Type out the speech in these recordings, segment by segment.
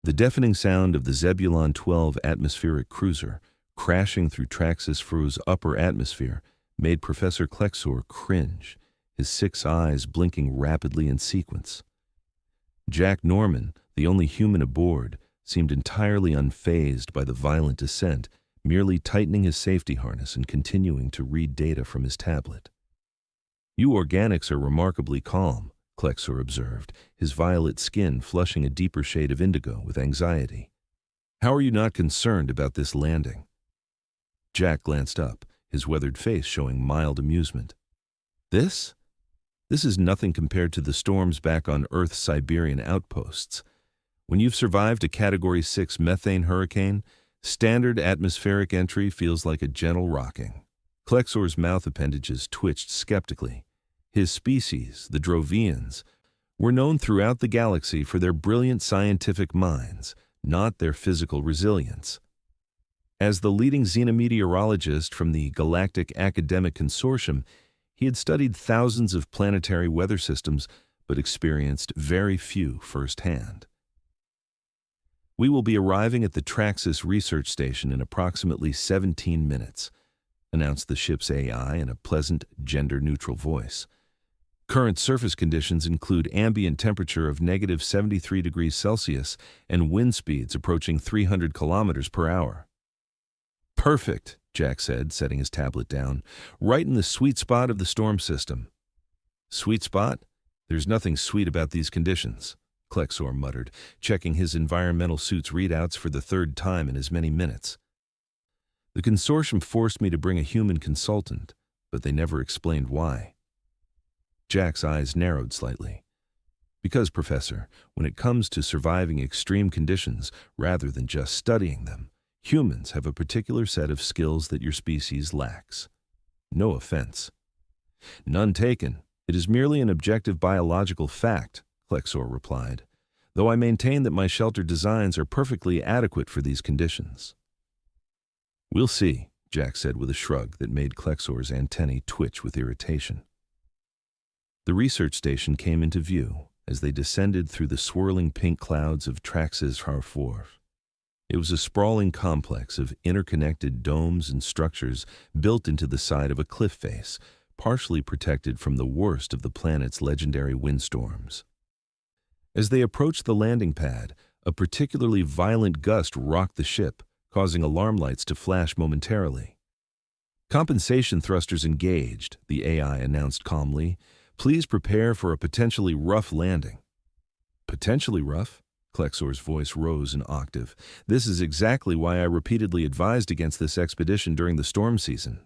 The deafening sound of the Zebulon 12 atmospheric cruiser crashing through Traxis IV's upper atmosphere made Professor Klexor cringe, his 6 eyes blinking rapidly in sequence. Jack Norman, the only human aboard, seemed entirely unfazed by the violent descent, merely tightening his safety harness and continuing to read data from his tablet. "You organics are remarkably calm," Klexor observed, his violet skin flushing a deeper shade of indigo with anxiety. "How are you not concerned about this landing?" Jack glanced up, his weathered face showing mild amusement. This is nothing compared to the storms back on Earth's Siberian outposts. When you've survived a Category 6 methane hurricane, standard atmospheric entry feels like a gentle rocking. Klexor's mouth appendages twitched skeptically. His species, the Droviians, were known throughout the galaxy for their brilliant scientific minds, not their physical resilience. As the leading xenometeorologist from the Galactic Academic Consortium, he had studied thousands of planetary weather systems but experienced very few firsthand. "We will be arriving at the Traxis research station in approximately 17 minutes, announced the ship's AI in a pleasant, gender-neutral voice. "Current surface conditions include ambient temperature of negative 73 degrees Celsius and wind speeds approaching 300 kilometers per hour. "Perfect," Jack said, setting his tablet down. "Right in the sweet spot of the storm system." "Sweet spot? There's nothing sweet about these conditions," Klexor muttered, checking his environmental suit's readouts for the 3rd time in as many minutes. "The consortium forced me to bring a human consultant, but they never explained why." Jack's eyes narrowed slightly. "Because, Professor, when it comes to surviving extreme conditions rather than just studying them, humans have a particular set of skills that your species lacks. No offense." "None taken. It is merely an objective biological fact," Klexor replied, "though I maintain that my shelter designs are perfectly adequate for these conditions." "We'll see," Jack said with a shrug that made Klexor's antennae twitch with irritation. The research station came into view as they descended through the swirling pink clouds of Traxis IV. It was a sprawling complex of interconnected domes and structures built into the side of a cliff face, partially protected from the worst of the planet's legendary windstorms. As they approached the landing pad, a particularly violent gust rocked the ship, causing alarm lights to flash momentarily. "Compensation thrusters engaged," the AI announced calmly. "Please prepare for a potentially rough landing." "Potentially rough?" Klexor's voice rose an octave. "This is exactly why I repeatedly advised against this expedition during the storm season."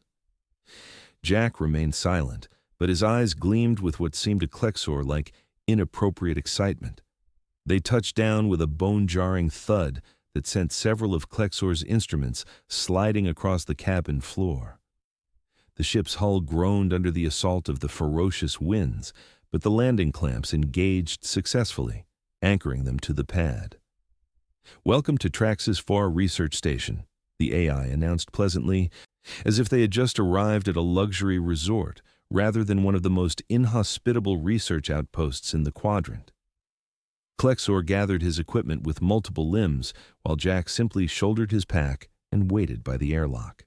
Jack remained silent, but his eyes gleamed with what seemed to Klexor like inappropriate excitement. They touched down with a bone-jarring thud that sent several of Klexor's instruments sliding across the cabin floor. The ship's hull groaned under the assault of the ferocious winds, but the landing clamps engaged successfully, anchoring them to the pad. "Welcome to Traxis IV Research Station," the AI announced pleasantly, as if they had just arrived at a luxury resort rather than one of the most inhospitable research outposts in the quadrant. Klexor gathered his equipment with multiple limbs, while Jack simply shouldered his pack and waited by the airlock.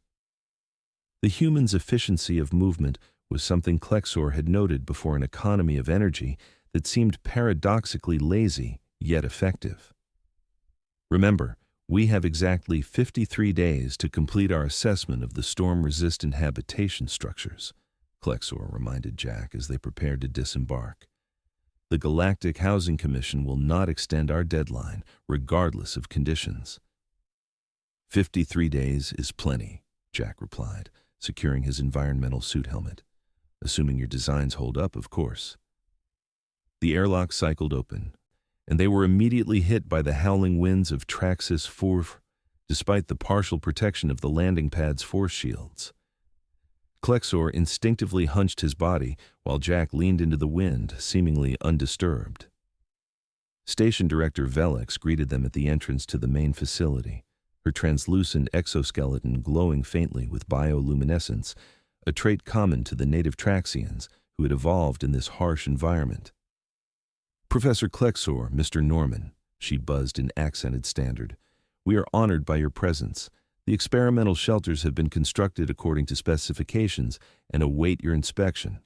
The human's efficiency of movement was something Klexor had noted before an economy of energy that seemed paradoxically lazy, yet effective. "Remember, we have exactly 53 days to complete our assessment of the storm-resistant habitation structures," Klexor reminded Jack as they prepared to disembark. "The Galactic Housing Commission will not extend our deadline, regardless of conditions." 53 days is plenty," Jack replied, securing his environmental suit helmet. "Assuming your designs hold up, of course." The airlock cycled open, and they were immediately hit by the howling winds of Traxis IV, despite the partial protection of the landing pad's force shields. Klexor instinctively hunched his body, while Jack leaned into the wind, seemingly undisturbed. Station Director Velix greeted them at the entrance to the main facility, her translucent exoskeleton glowing faintly with bioluminescence, a trait common to the native Traxians who had evolved in this harsh environment. "Professor Klexor, Mr. Norman," she buzzed in accented standard. "We are honored by your presence. The experimental shelters have been constructed according to specifications and await your inspection."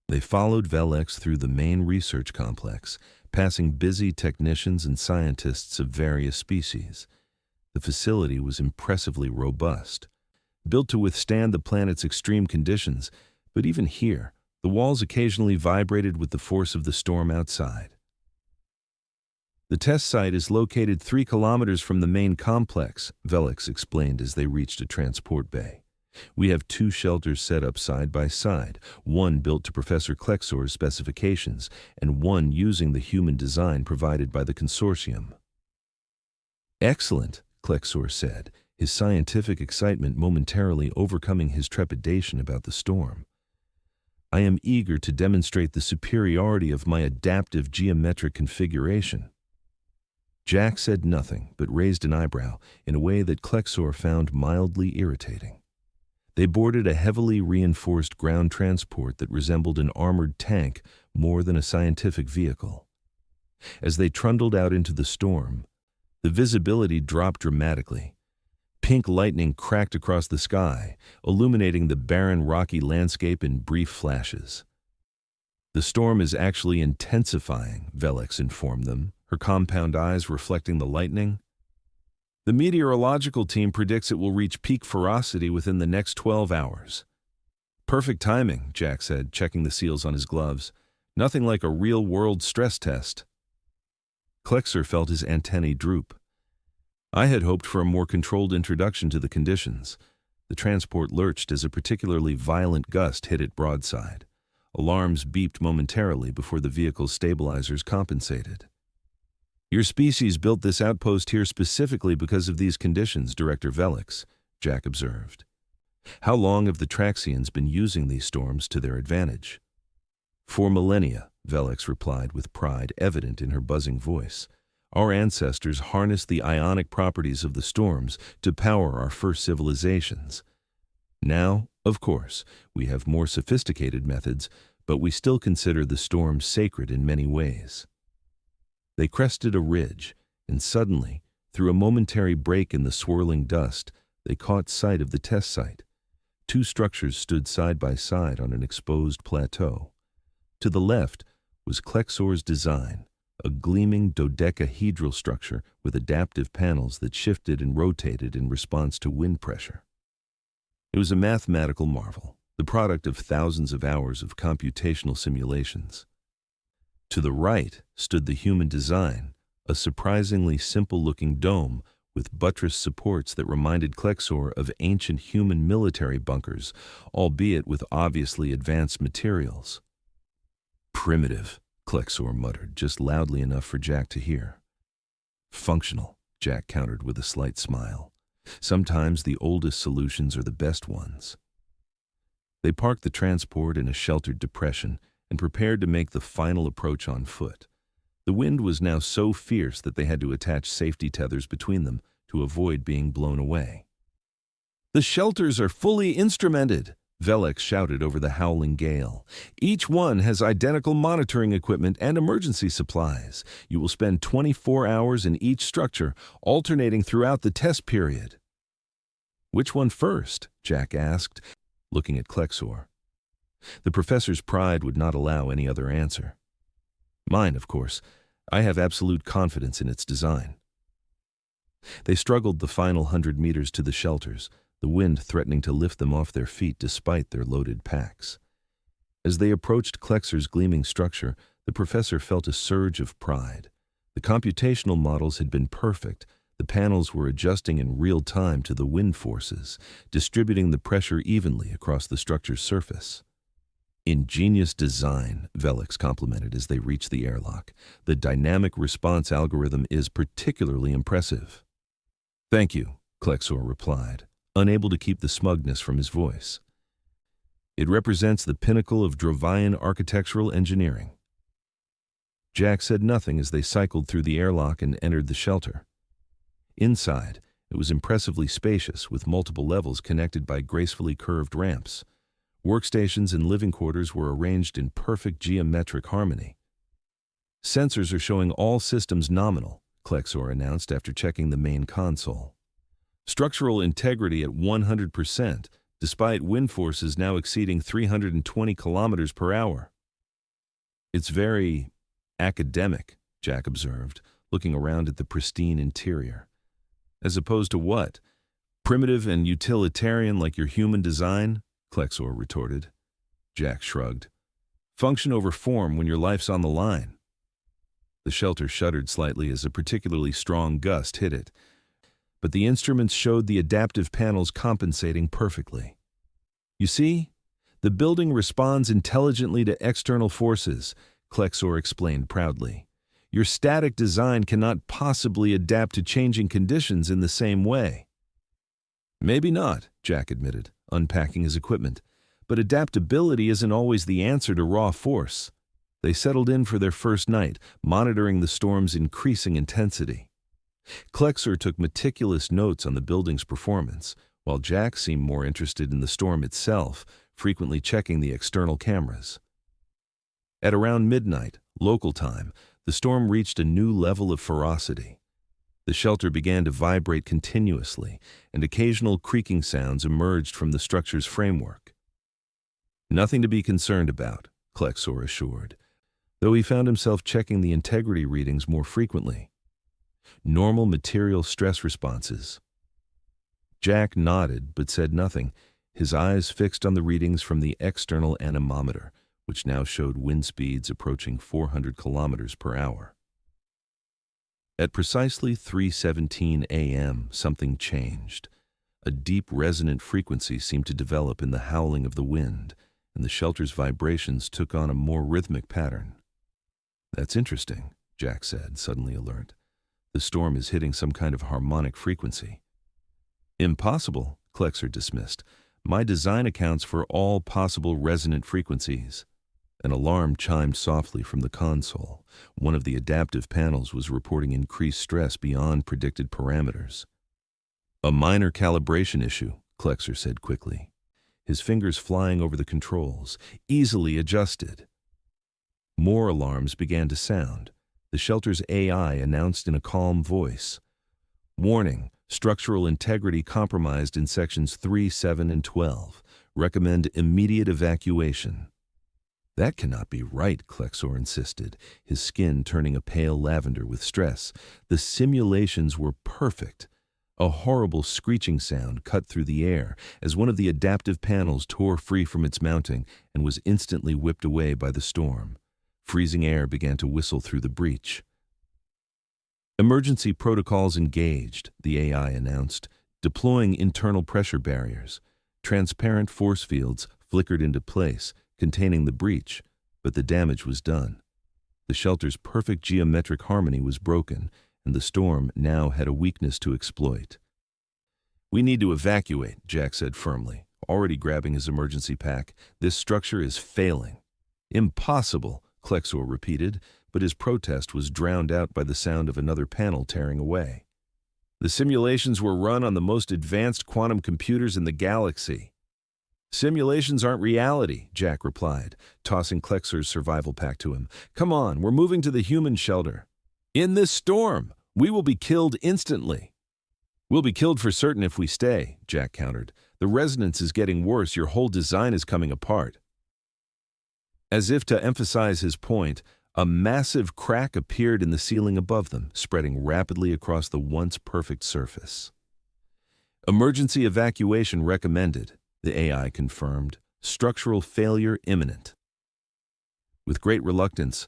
They followed Velix through the main research complex, passing busy technicians and scientists of various species. The facility was impressively robust, built to withstand the planet's extreme conditions, but even here, the walls occasionally vibrated with the force of the storm outside. "The test site is located 3 kilometers from the main complex," Velix explained as they reached a transport bay. "We have 2 shelters set up side by side, one built to Professor Klexor's specifications, and one using the human design provided by the consortium." "Excellent," Klexor said, his scientific excitement momentarily overcoming his trepidation about the storm. "I am eager to demonstrate the superiority of my adaptive geometric configuration." Jack said nothing, but raised an eyebrow in a way that Klexor found mildly irritating. They boarded a heavily reinforced ground transport that resembled an armored tank more than a scientific vehicle. As they trundled out into the storm, the visibility dropped dramatically. Pink lightning cracked across the sky, illuminating the barren, rocky landscape in brief flashes. "The storm is actually intensifying," Velix informed them, her compound eyes reflecting the lightning. "The meteorological team predicts it will reach peak ferocity within the next 12 hours. "Perfect timing," Jack said, checking the seals on his gloves. "Nothing like a real-world stress test." Klexor felt his antennae droop. "I had hoped for a more controlled introduction to the conditions." The transport lurched as a particularly violent gust hit it broadside. Alarms beeped momentarily before the vehicle's stabilizers compensated. "Your species built this outpost here specifically because of these conditions, Director Velix," Jack observed. "How long have the Traxians been using these storms to their advantage?" "For millennia," Velix replied with pride evident in her buzzing voice. "Our ancestors harnessed the ionic properties of the storms to power our first civilizations. Now, of course, we have more sophisticated methods, but we still consider the storms sacred in many ways." They crested a ridge, and suddenly, through a momentary break in the swirling dust, they caught sight of the test site. 2 structures stood side by side on an exposed plateau. To the left was Klexor's design, a gleaming dodecahedral structure with adaptive panels that shifted and rotated in response to wind pressure. It was a mathematical marvel, the product of thousands of hours of computational simulations. To the right stood the human design, a surprisingly simple-looking dome with buttress supports that reminded Klexor of ancient human military bunkers, albeit with obviously advanced materials. "Primitive," Klexor muttered, just loudly enough for Jack to hear. "Functional," Jack countered with a slight smile. "Sometimes the oldest solutions are the best ones." They parked the transport in a sheltered depression and prepared to make the final approach on foot. The wind was now so fierce that they had to attach safety tethers between them to avoid being blown away. "The shelters are fully instrumented," Velix shouted over the howling gale. "Each one has identical monitoring equipment and emergency supplies. You will spend 24 hours in each structure, alternating throughout the test period." "Which one first?" Jack asked, looking at Klexor. The professor's pride would not allow any other answer. "Mine, of course. I have absolute confidence in its design." They struggled the final 100 meters to the shelters, the wind threatening to lift them off their feet despite their loaded packs. As they approached Klexor's gleaming structure, the professor felt a surge of pride. The computational models had been perfect. The panels were adjusting in real time to the wind forces, distributing the pressure evenly across the structure's surface. "Ingenious design," Velix complimented as they reached the airlock. "The dynamic response algorithm is particularly impressive." "Thank you," Klexor replied, unable to keep the smugness from his voice. "It represents the pinnacle of Droviian architectural engineering." Jack said nothing as they cycled through the airlock and entered the shelter. Inside, it was impressively spacious, with multiple levels connected by gracefully curved ramps. Workstations and living quarters were arranged in perfect geometric harmony. Sensors are showing all systems nominal, Klexor announced after checking the main console. Structural integrity at 100%, despite wind forces now exceeding 320 kilometers per hour. It's very academic, Jack observed, looking around at the pristine interior. As opposed to what? Primitive and utilitarian like your human design? Klexor retorted. Jack shrugged. Function over form when your life's on the line. The shelter shuddered slightly as a particularly strong gust hit it, but the instruments showed the adaptive panels compensating perfectly. You see, the building responds intelligently to external forces, Klexor explained proudly. Your static design cannot possibly adapt to changing conditions in the same way. Maybe not, Jack admitted, unpacking his equipment, but adaptability isn't always the answer to raw force. They settled in for their first night, monitoring the storm's increasing intensity. Klexor took meticulous notes on the building's performance, while Jack seemed more interested in the storm itself, frequently checking the external cameras. At around midnight, local time, the storm reached a new level of ferocity. The shelter began to vibrate continuously, and occasional creaking sounds emerged from the structure's framework. Nothing to be concerned about, Klexor assured, though he found himself checking the integrity readings more frequently. Normal material stress responses. Jack nodded but said nothing, his eyes fixed on the readings from the external anemometer, which now showed wind speeds approaching 400 kilometers per hour. At precisely 3:17 a.m., something changed. A deep resonant frequency seemed to develop in the howling of the wind, and the shelter's vibrations took on a more rhythmic pattern. That's interesting, Jack said, suddenly alert. The storm is hitting some kind of harmonic frequency. Impossible, Klexor dismissed. My design accounts for all possible resonant frequencies. An alarm chimed softly from the console. One of the adaptive panels was reporting increased stress beyond predicted parameters. A minor calibration issue, Klexor said quickly, his fingers flying over the controls, easily adjusted. More alarms began to sound. The shelter's AI announced in a calm voice. Warning, structural integrity compromised in sections 3, 7, and 12. Recommend immediate evacuation. That cannot be right, Klexor insisted, his skin turning a pale lavender with stress. The simulations were perfect. A horrible screeching sound cut through the air as one of the adaptive panels tore free from its mounting and was instantly whipped away by the storm. Freezing air began to whistle through the breach. Emergency protocols engaged, the AI announced, deploying internal pressure barriers. Transparent force fields flickered into place, containing the breach, but the damage was done. The shelter's perfect geometric harmony was broken, and the storm now had a weakness to exploit. We need to evacuate, Jack said firmly, already grabbing his emergency pack. This structure is failing. Impossible, Klexor repeated, but his protest was drowned out by the sound of another panel tearing away. The simulations were run on the most advanced quantum computers in the galaxy. Simulations aren't reality, Jack replied, tossing Klexor's survival pack to him. Come on, we're moving to the human shelter. In this storm, we will be killed instantly. We'll be killed for certain if we stay, Jack countered. The resonance is getting worse, your whole design is coming apart. As if to emphasize his point, a massive crack appeared in the ceiling above them, spreading rapidly across the once perfect surface. Emergency evacuation recommended, the AI confirmed. Structural failure imminent. With great reluctance,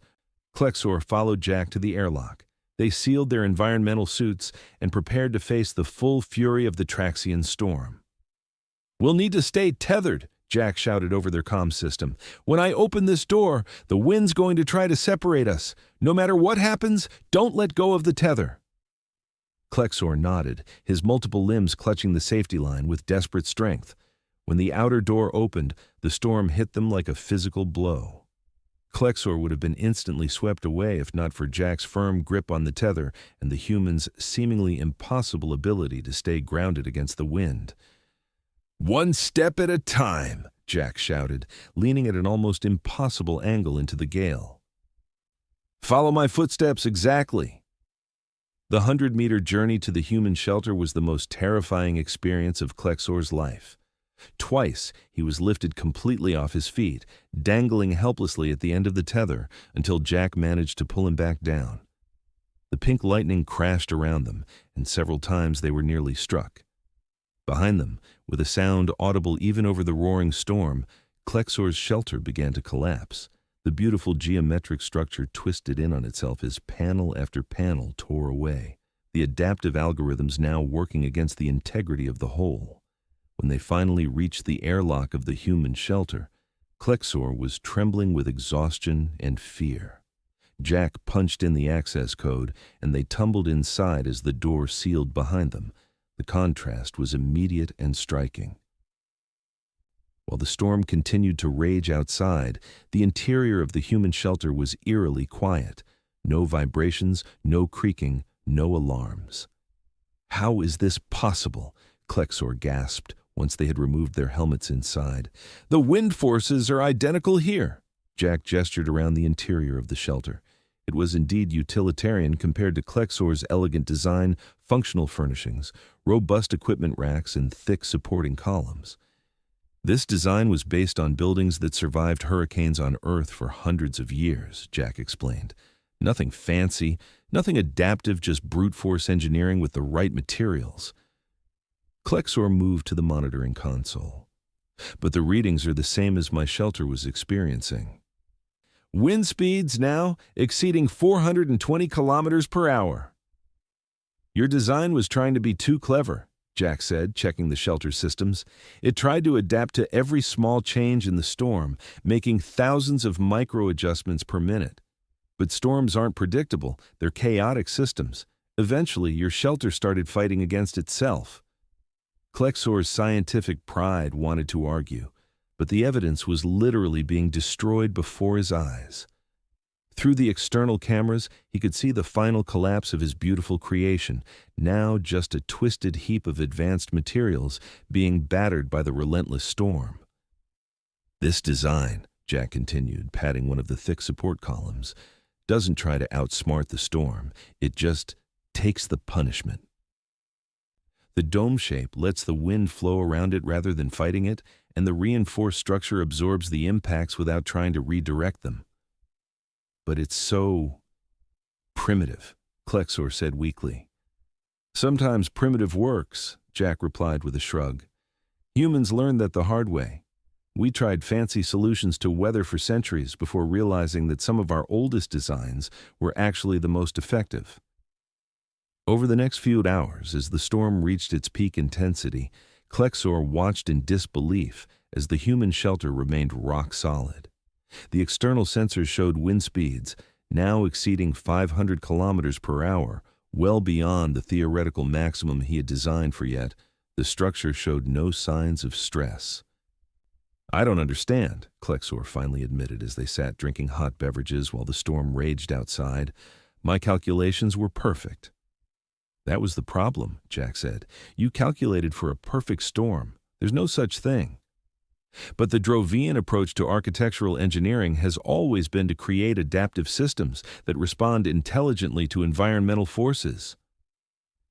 Klexor followed Jack to the airlock. They sealed their environmental suits and prepared to face the full fury of the Traxian storm. We'll need to stay tethered, Jack shouted over their comm system. When I open this door, the wind's going to try to separate us. No matter what happens, don't let go of the tether. Klexor nodded, his multiple limbs clutching the safety line with desperate strength. When the outer door opened, the storm hit them like a physical blow. Klexor would have been instantly swept away if not for Jack's firm grip on the tether and the human's seemingly impossible ability to stay grounded against the wind. One step at a time, Jack shouted, leaning at an almost impossible angle into the gale. Follow my footsteps exactly. The 100-meter journey to the human shelter was the most terrifying experience of Klexor's life. Twice, he was lifted completely off his feet, dangling helplessly at the end of the tether until Jack managed to pull him back down. The pink lightning crashed around them, and several times they were nearly struck. Behind them, with a sound audible even over the roaring storm, Klexor's shelter began to collapse. The beautiful geometric structure twisted in on itself as panel after panel tore away, the adaptive algorithms now working against the integrity of the whole. When they finally reached the airlock of the human shelter, Klexor was trembling with exhaustion and fear. Jack punched in the access code, and they tumbled inside as the door sealed behind them. The contrast was immediate and striking. While the storm continued to rage outside, the interior of the human shelter was eerily quiet. No vibrations, no creaking, no alarms. "How is this possible?" Klexor gasped once they had removed their helmets inside. "The wind forces are identical here." Jack gestured around the interior of the shelter. It was indeed utilitarian compared to Klexor's elegant design, functional furnishings, robust equipment racks, and thick supporting columns. This design was based on buildings that survived hurricanes on Earth for hundreds of years, Jack explained. Nothing fancy, nothing adaptive, just brute force engineering with the right materials. Klexor moved to the monitoring console. "But the readings are the same as my shelter was experiencing. Wind speeds now exceeding 420 kilometers per hour. Your design was trying to be too clever," Jack said, checking the shelter systems. "It tried to adapt to every small change in the storm, making thousands of micro-adjustments per minute. But storms aren't predictable, they're chaotic systems. Eventually, your shelter started fighting against itself." Klexor's scientific pride wanted to argue, but the evidence was literally being destroyed before his eyes. Through the external cameras, he could see the final collapse of his beautiful creation, now just a twisted heap of advanced materials being battered by the relentless storm. "This design," Jack continued, patting one of the thick support columns, "doesn't try to outsmart the storm. It just takes the punishment. The dome shape lets the wind flow around it rather than fighting it, and the reinforced structure absorbs the impacts without trying to redirect them. But it's so primitive," Klexor said weakly. "Sometimes primitive works," Jack replied with a shrug. "Humans learned that the hard way. We tried fancy solutions to weather for centuries before realizing that some of our oldest designs were actually the most effective." Over the next few hours, as the storm reached its peak intensity, Klexor watched in disbelief as the human shelter remained rock solid. The external sensors showed wind speeds now exceeding 500 kilometers per hour, well beyond the theoretical maximum he had designed for, yet the structure showed no signs of stress. "I don't understand," Klexor finally admitted as they sat drinking hot beverages while the storm raged outside. "My calculations were perfect." "That was the problem," Jack said. "You calculated for a perfect storm. There's no such thing. But the Droviian approach to architectural engineering has always been to create adaptive systems that respond intelligently to environmental forces."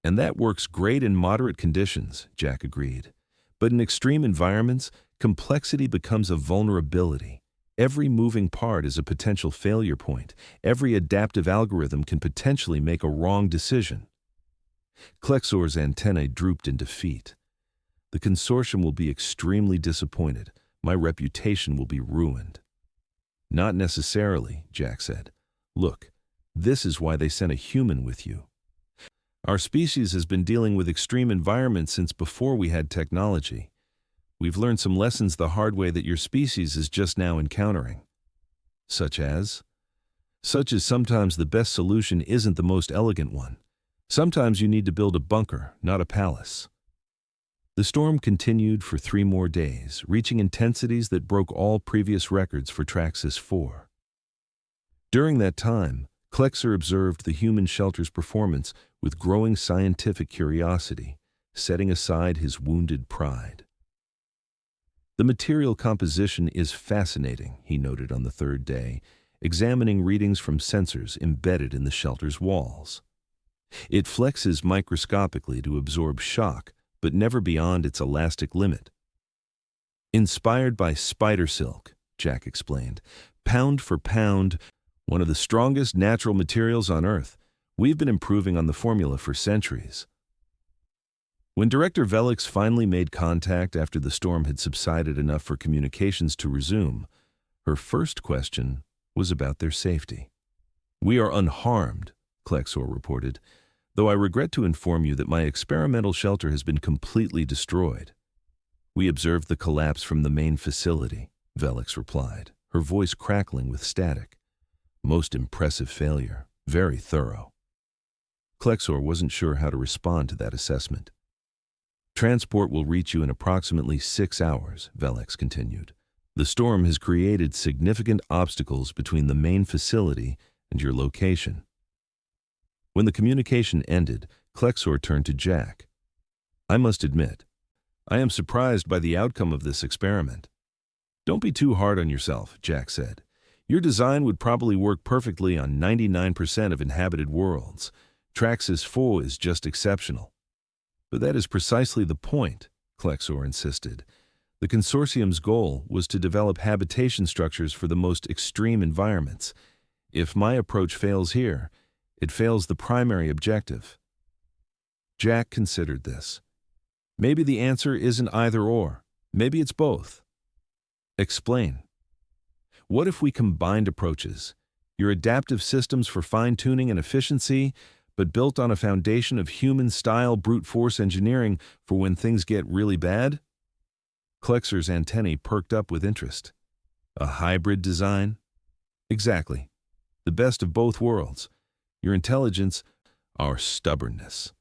"And that works great in moderate conditions," Jack agreed. "But in extreme environments, complexity becomes a vulnerability. Every moving part is a potential failure point. Every adaptive algorithm can potentially make a wrong decision." Klexor's antennae drooped in defeat. "The consortium will be extremely disappointed. My reputation will be ruined." "Not necessarily," Jack said. "Look, this is why they sent a human with you. Our species has been dealing with extreme environments since before we had technology. We've learned some lessons the hard way that your species is just now encountering." "Such as?" "Such as sometimes the best solution isn't the most elegant one. Sometimes you need to build a bunker, not a palace." The storm continued for 3 more days, reaching intensities that broke all previous records for Traxis IV. During that time, Klexor observed the human shelter's performance with growing scientific curiosity, setting aside his wounded pride. "The material composition is fascinating," he noted on the 3rd day. examining readings from sensors embedded in the shelter's walls. It flexes microscopically to absorb shock, but never beyond its elastic limit. Inspired by spider silk, Jack explained, pound for pound, one of the strongest natural materials on Earth, we've been improving on the formula for centuries. When Director Velix finally made contact after the storm had subsided enough for communications to resume, her first question was about their safety. "We are unharmed," Klexor reported, "though I regret to inform you that my experimental shelter has been completely destroyed." "We observed the collapse from the main facility," Velix replied, her voice crackling with static. "Most impressive failure, very thorough." Klexor wasn't sure how to respond to that assessment. "Transport will reach you in approximately 6 hours," Velix continued. "The storm has created significant obstacles between the main facility and your location." When the communication ended, Klexor turned to Jack. "I must admit, I am surprised by the outcome of this experiment." "Don't be too hard on yourself," Jack said. "Your design would probably work perfectly on 99% of inhabited worlds. Traxis IV is just exceptional." "But that is precisely the point," Klexor insisted. "The consortium's goal was to develop habitation structures for the most extreme environments. If my approach fails here, it fails the primary objective." Jack considered this. "Maybe the answer isn't either or. Maybe it's both." "Explain." "What if we combined approaches? Your adaptive systems for fine-tuning and efficiency, but built on a foundation of human-style brute force engineering for when things get really bad?" Klexor's antennae perked up with interest. "A hybrid design?" "Exactly. The best of both worlds. Your intelligence, our stubbornness."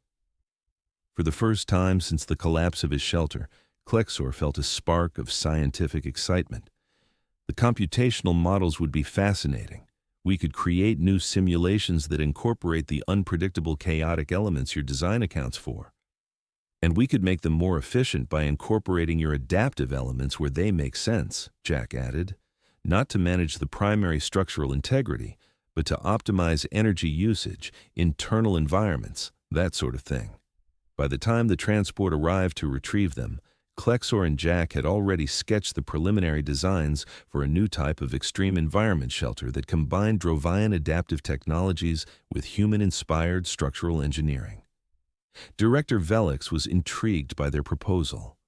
For the first time since the collapse of his shelter, Klexor felt a spark of scientific excitement. The computational models would be fascinating. We could create new simulations that incorporate the unpredictable chaotic elements your design accounts for. And we could make them more efficient by incorporating your adaptive elements where they make sense, Jack added. Not to manage the primary structural integrity, but to optimize energy usage, internal environments, that sort of thing. By the time the transport arrived to retrieve them, Klexor and Jack had already sketched the preliminary designs for a new type of extreme environment shelter that combined Droviian adaptive technologies with human-inspired structural engineering. Director Velix was intrigued by their proposal.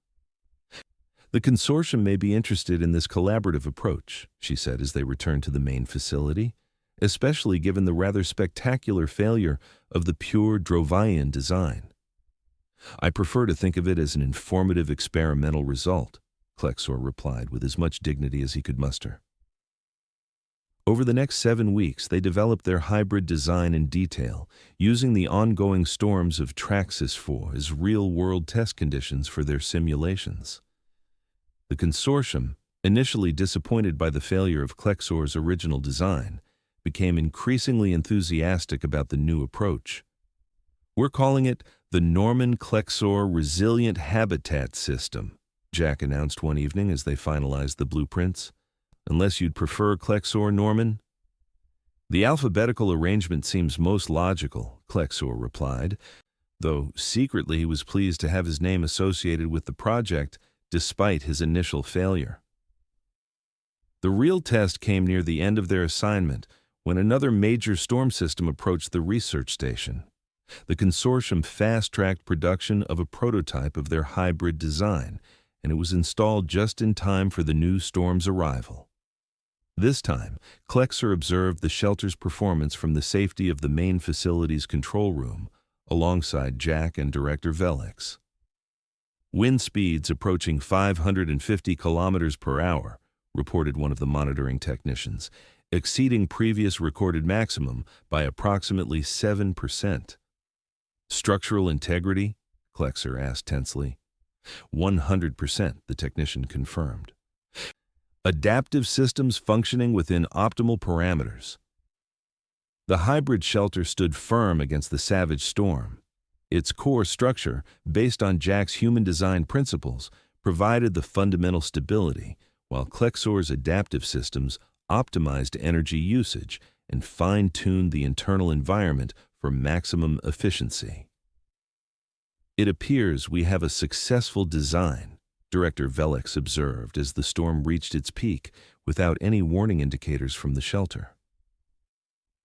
"The consortium may be interested in this collaborative approach," she said as they returned to the main facility, "especially given the rather spectacular failure of the pure Droviian design." "I prefer to think of it as an informative experimental result," Klexor replied with as much dignity as he could muster. Over the next 7 weeks, they developed their hybrid design in detail, using the ongoing storms of Traxis IV as real-world test conditions for their simulations. The consortium, initially disappointed by the failure of Klexor's original design, became increasingly enthusiastic about the new approach. "We're calling it the Norman Klexor Resilient Habitat System," Jack announced one evening as they finalized the blueprints. "Unless you'd prefer Klexor, Norman?" "The alphabetical arrangement seems most logical," Klexor replied, though secretly he was pleased to have his name associated with the project despite his initial failure. The real test came near the end of their assignment when another major storm system approached the research station. The consortium fast-tracked production of a prototype of their hybrid design, and it was installed just in time for the new storm's arrival. This time, Klexor observed the shelter's performance from the safety of the main facility's control room, alongside Jack and Director Velix. "Wind speeds approaching 550 kilometers per hour," reported one of the monitoring technicians, "exceeding previous recorded maximum by approximately 7%. "Structural integrity?" Klexor asked tensely. 100%, the technician confirmed. "Adaptive systems functioning within optimal parameters." The hybrid shelter stood firm against the savage storm. Its core structure, based on Jack's human design principles, provided the fundamental stability, while Klexor's adaptive systems optimized energy usage, and fine-tuned the internal environment for maximum efficiency. "It appears we have a successful design," Director Velix observed as the storm reached its peak without any warning indicators from the shelter.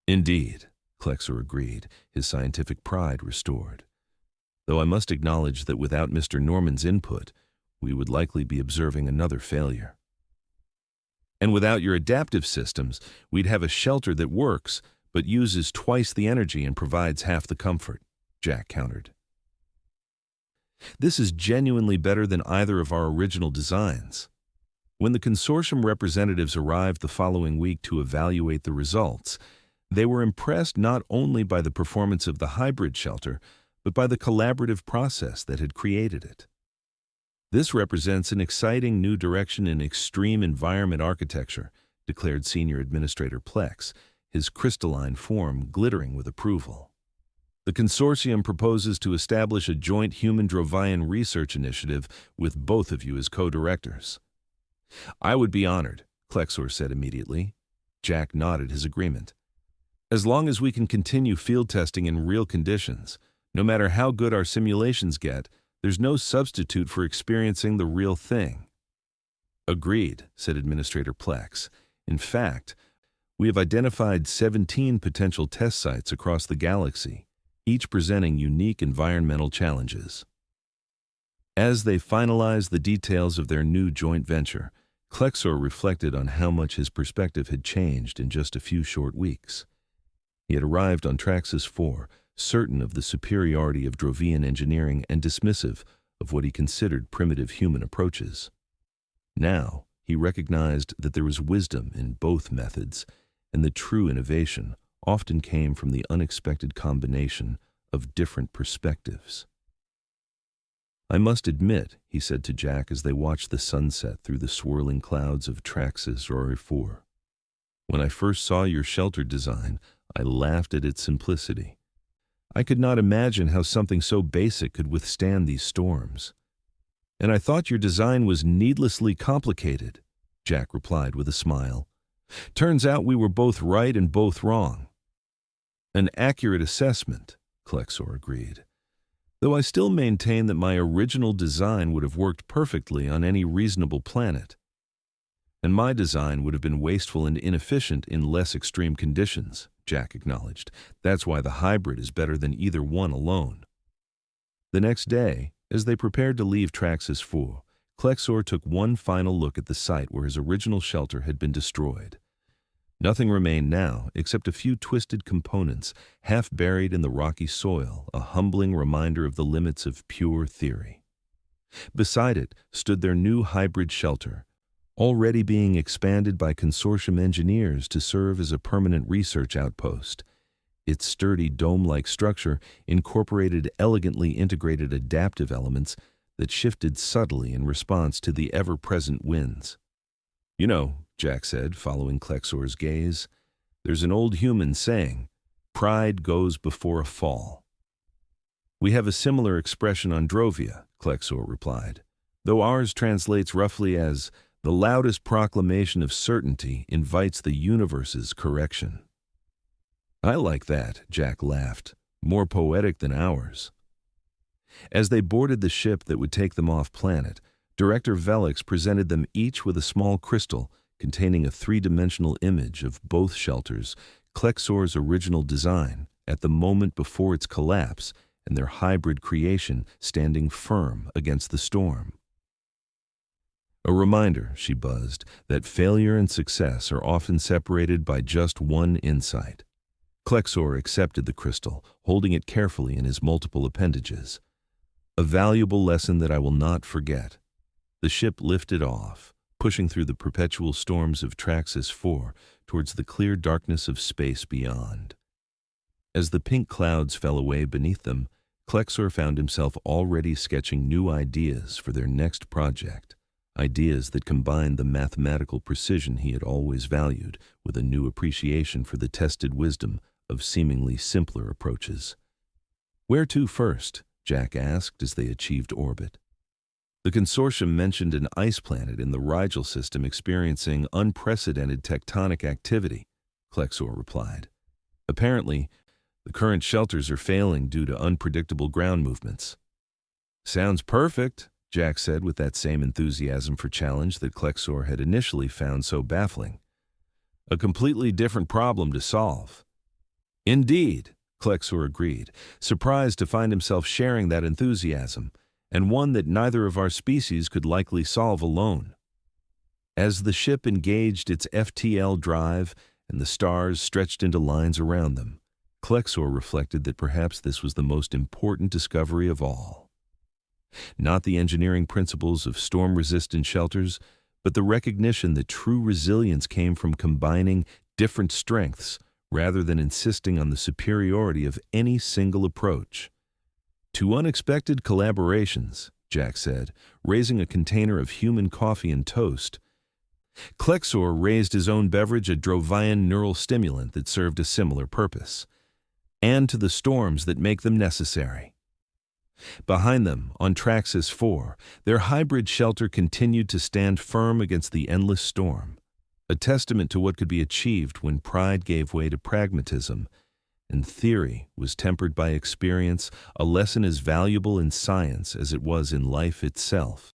"Indeed," Klexor agreed, his scientific pride restored. "Though I must acknowledge that without Mr. Norman's input, we would likely be observing another failure." "And without your adaptive systems, we'd have a shelter that works, but uses twice the energy and provides half the comfort," Jack countered. "This is genuinely better than either of our original designs." When the consortium representatives arrived the following week to evaluate the results, they were impressed not only by the performance of the hybrid shelter, but by the collaborative process that had created it. "This represents an exciting new direction in extreme environment architecture," declared Senior Administrator Plex, his crystalline form glittering with approval. "The consortium proposes to establish a joint human Drovian research initiative with both of you as co-directors." "I would be honored," Klexor said immediately. Jack nodded his agreement. "As long as we can continue field testing in real conditions, no matter how good our simulations get, there's no substitute for experiencing the real thing." "Agreed," said Administrator Plex. "In fact, we have identified 17 potential test sites across the galaxy, each presenting unique environmental challenges." As they finalized the details of their new joint venture, Klexor reflected on how much his perspective had changed in just a few short weeks. He had arrived on Traxis IV, certain of the superiority of Drovian engineering and dismissive of what he considered primitive human approaches. Now, he recognized that there was wisdom in both methods, and the true innovation often came from the unexpected combination of different perspectives. "I must admit," he said to Jack as they watched the sunset through the swirling clouds of Traxis IV, "when I first saw your shelter design, I laughed at its simplicity. I could not imagine how something so basic could withstand these storms. And I thought your design was needlessly complicated," Jack replied with a smile. "Turns out we were both right and both wrong." "An accurate assessment," Klexor agreed. "Though I still maintain that my original design would have worked perfectly on any reasonable planet. And my design would have been wasteful and inefficient in less extreme conditions," Jack acknowledged. "That's why the hybrid is better than either one alone." The next day, as they prepared to leave Traxis IV, Klexor took one final look at the site where his original shelter had been destroyed. Nothing remained now except a few twisted components half buried in the rocky soil, a humbling reminder of the limits of pure theory. Beside it stood their new hybrid shelter, already being expanded by consortium engineers to serve as a permanent research outpost. Its sturdy dome-like structure incorporated elegantly integrated adaptive elements that shifted subtly in response to the ever-present winds. "You know," Jack said, following Klexor's gaze, "there's an old human saying, 'Pride goes before a fall.'" "We have a similar expression on Drovia," Klexor replied, "though ours translates roughly as, 'The loudest proclamation of certainty invites the universe's correction.'" "I like that," Jack laughed, "more poetic than ours." As they boarded the ship that would take them off-planet, Director Velix presented them each with a small crystal containing a three-dimensional image of both shelters, Klexor's original design, at the moment before its collapse, and their hybrid creation standing firm against the storm. "A reminder," she buzzed, "that failure and success are often separated by just one insight." Klexor accepted the crystal, holding it carefully in his multiple appendages. "A valuable lesson that I will not forget." The ship lifted off, pushing through the perpetual storms of Traxis IV towards the clear darkness of space beyond. As the pink clouds fell away beneath them, Klexor found himself already sketching new ideas for their next project, ideas that combined the mathematical precision he had always valued with a new appreciation for the tested wisdom of seemingly simpler approaches. "Where to first?" Jack asked as they achieved orbit. The consortium mentioned an ice planet in the Rigel system experiencing unprecedented tectonic activity, Klexor replied. Apparently, the current shelters are failing due to unpredictable ground movements. Sounds perfect, Jack said with that same enthusiasm for challenge that Klexor had initially found so baffling. A completely different problem to solve. Indeed, Klexor agreed, surprised to find himself sharing that enthusiasm, and one that neither of our species could likely solve alone. As the ship engaged its FTL drive and the stars stretched into lines around them, Klexor reflected that perhaps this was the most important discovery of all. Not the engineering principles of storm-resistant shelters, but the recognition that true resilience came from combining different strengths rather than insisting on the superiority of any single approach. "Two unexpected collaborations," Jack said, raising a container of human coffee and toast. Klexor raised his own beverage, a Droviian neural stimulant that served a similar purpose, and to the storms that make them necessary. Behind them, on Traxis IV, their hybrid shelter continued to stand firm against the endless storm, a testament to what could be achieved when pride gave way to pragmatism, and theory was tempered by experience, a lesson as valuable in science as it was in life itself.